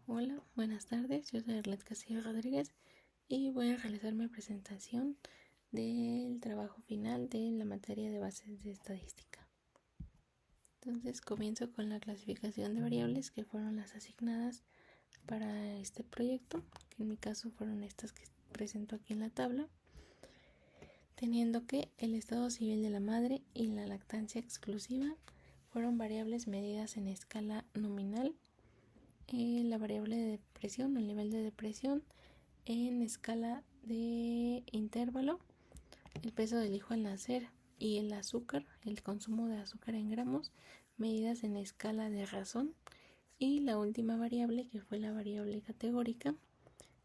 Hola, buenas tardes, yo soy Arlet Castillo Rodríguez y voy a realizar mi presentación del trabajo final de la materia de bases de estadística. Entonces comienzo con la clasificación de variables que fueron las asignadas para este proyecto, que en mi caso fueron estas que presento aquí en la tabla, teniendo que el estado civil de la madre y la lactancia exclusiva fueron variables medidas en escala nominal, la variable de depresión, el nivel de depresión en escala de intervalo, el peso del hijo al nacer y el azúcar, el consumo de azúcar en gramos, medidas en escala de razón, y la última variable que fue la variable categórica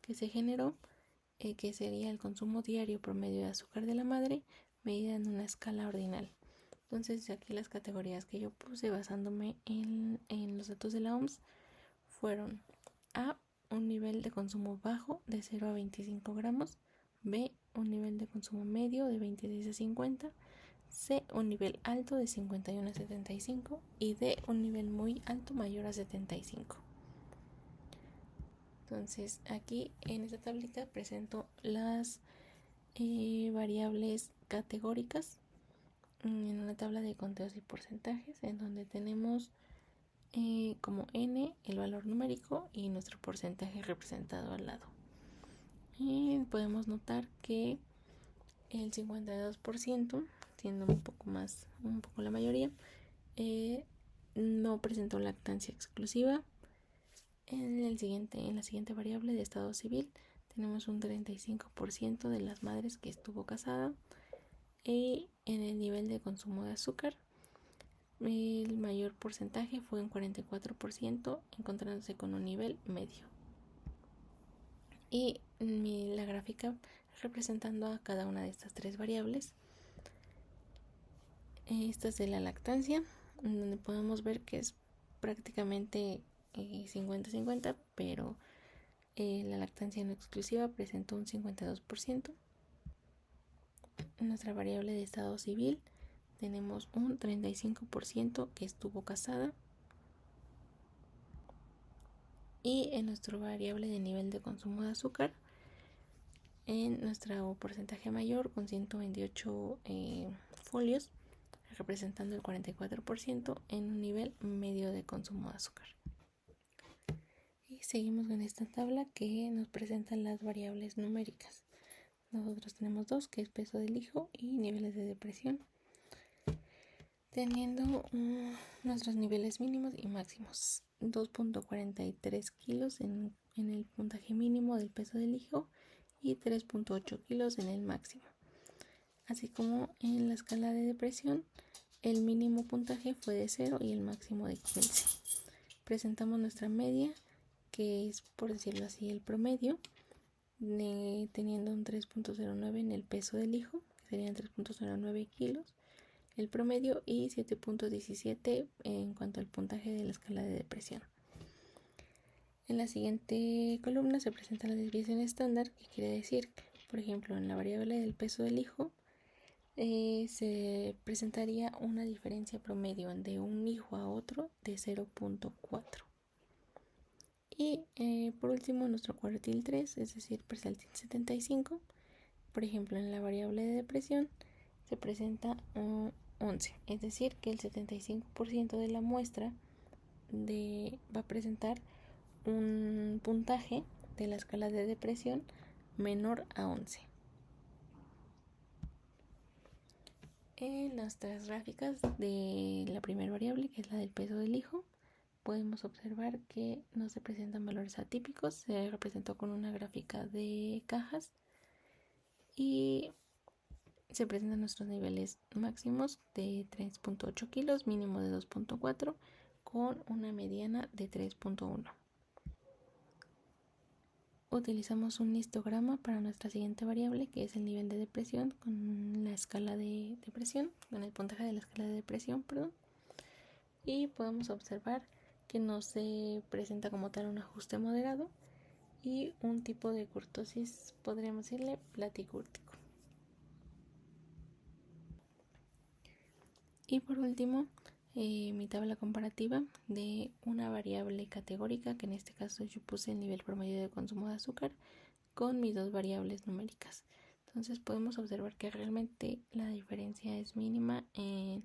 que se generó, que sería el consumo diario promedio de azúcar de la madre medida en una escala ordinal. Entonces aquí las categorías que yo puse basándome en los datos de la OMS fueron A, un nivel de consumo bajo de 0 a 25 gramos, B, un nivel de consumo medio de 26 a 50, C, un nivel alto de 51 a 75 y D, un nivel muy alto mayor a 75. Entonces aquí en esta tablita presento las variables categóricas en una tabla de conteos y porcentajes en donde tenemos como n el valor numérico y nuestro porcentaje representado al lado. Y podemos notar que el 52%, siendo un poco la mayoría, no presentó lactancia exclusiva. En la siguiente variable de estado civil tenemos un 35% de las madres que estuvo casada, y en el nivel de consumo de azúcar el mayor porcentaje fue un 44%, encontrándose con un nivel medio. Y la gráfica representando a cada una de estas tres variables. Esta es de la lactancia, donde podemos ver que es prácticamente 50-50, pero la lactancia no exclusiva presentó un 52%. En nuestra variable de estado civil tenemos un 35% que estuvo casada, y en nuestra variable de nivel de consumo de azúcar, en nuestro porcentaje mayor con 128 folios, representando el 44% en un nivel medio de consumo de azúcar. Y seguimos con esta tabla que nos presenta las variables numéricas. Nosotros tenemos dos, que es peso del hijo y niveles de depresión, teniendo nuestros niveles mínimos y máximos. 2.43 kilos en el puntaje mínimo del peso del hijo y 3.8 kilos en el máximo. Así como en la escala de depresión, el mínimo puntaje fue de 0 y el máximo de 15. Presentamos nuestra media, que es, por decirlo así, el promedio, teniendo un 3.09 en el peso del hijo, que serían 3.09 kilos, el promedio, y 7.17 en cuanto al puntaje de la escala de depresión. En la siguiente columna se presenta la desviación estándar, que quiere decir, por ejemplo, en la variable del peso del hijo, se presentaría una diferencia promedio de un hijo a otro de 0.4. Y por último, nuestro cuartil 3, es decir, percentil 75, por ejemplo, en la variable de depresión se presenta 11, es decir, que el 75% de la muestra va a presentar un puntaje de la escala de depresión menor a 11. En nuestras gráficas de la primera variable, que es la del peso del hijo, podemos observar que no se presentan valores atípicos. Se representó con una gráfica de cajas y se presentan nuestros niveles máximos de 3.8 kilos, mínimo de 2.4, con una mediana de 3.1. Utilizamos un histograma para nuestra siguiente variable, que es el nivel de depresión con la escala de depresión, con el puntaje de la escala de depresión, y podemos observar que no se presenta como tal un ajuste moderado y un tipo de curtosis, podríamos decirle platicúrtico. Y por último, mi tabla comparativa de una variable categórica, que en este caso yo puse el nivel promedio de consumo de azúcar, con mis dos variables numéricas. Entonces podemos observar que realmente la diferencia es mínima en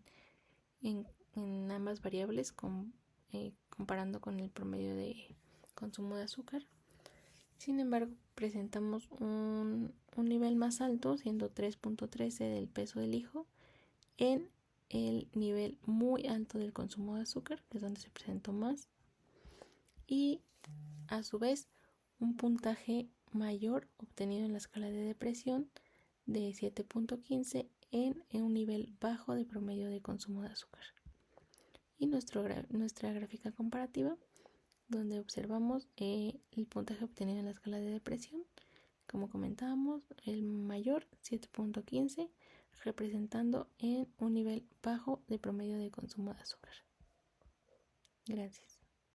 ambas variables comparando con el promedio de consumo de azúcar. Sin embargo, presentamos un nivel más alto, siendo 3.13 del peso del hijo, en el nivel muy alto del consumo de azúcar, que es donde se presentó más, y a su vez un puntaje mayor obtenido en la escala de depresión de 7.15 en un nivel bajo de promedio de consumo de azúcar. Y nuestra gráfica comparativa, donde observamos el puntaje obtenido en la escala de depresión, como comentábamos, el mayor 7.15, representando en un nivel bajo de promedio de consumo de azúcar. Gracias.